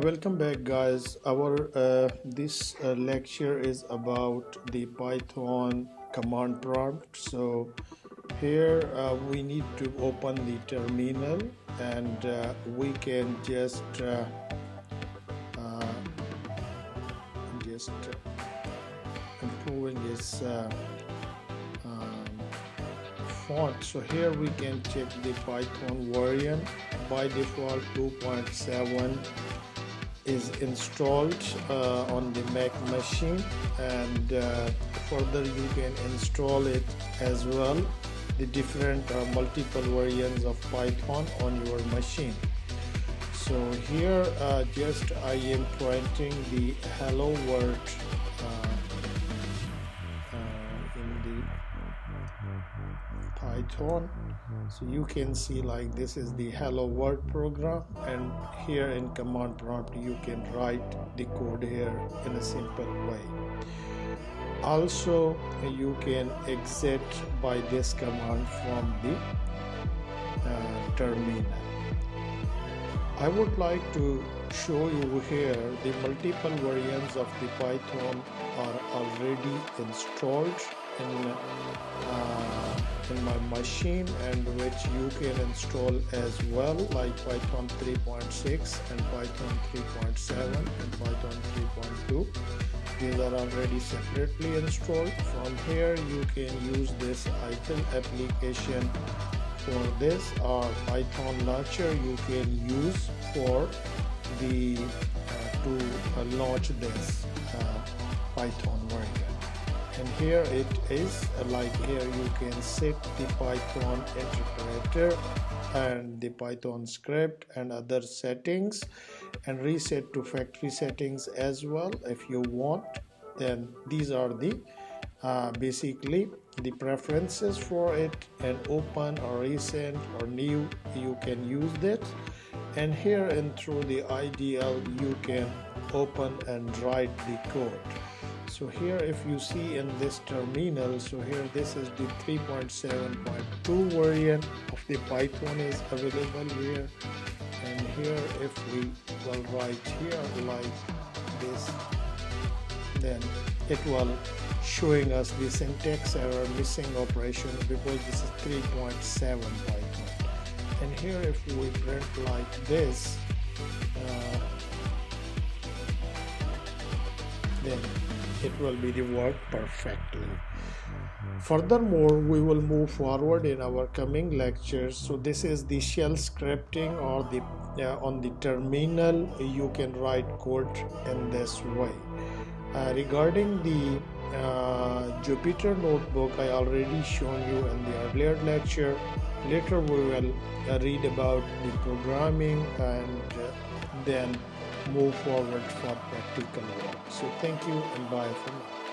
Welcome back, guys. Our this lecture is about the Python command prompt. So here we need to open the terminal, and we can just improving its um, font. So here we can check the Python version. By default 2.7 is installed on the Mac machine, and further you can install it as well, the different multiple versions of Python on your machine. So here just I am printing the hello world in the Python. So you can see like this is the hello world program, and here in command prompt you can write the code here in a simple way. Also you can exit by this command from the terminal. I would like to show you here the multiple variants of the Python are already installed in my machine, and which you can install as well, like Python 3.6 and Python 3.7 and Python 3.2. These are already separately installed. From here you can use this idle application for this, or Python launcher you can use for the to launch this Python version. And here it is, like here you can set the Python interpreter and the Python script and other settings, and reset to factory settings as well if you want. Then these are the basically the preferences for it, and open or recent or new you can use that. And here and through the IDL you can open and write the code. So here if you see in this terminal, so here this is the 3.7.2 version of the Python is available here, and here if we will write here like this, then it will showing us the syntax error, missing operation, because this is 3.7 Python. And here if we print like this, then it will be the work perfectly. Furthermore, we will move forward in our coming lectures. So this is the shell scripting, or the on the terminal you can write code in this way. Regarding the Jupyter notebook, I already shown you in the earlier lecture. Later we will read about the programming, and then move forward for practical work. So thank you and bye for now.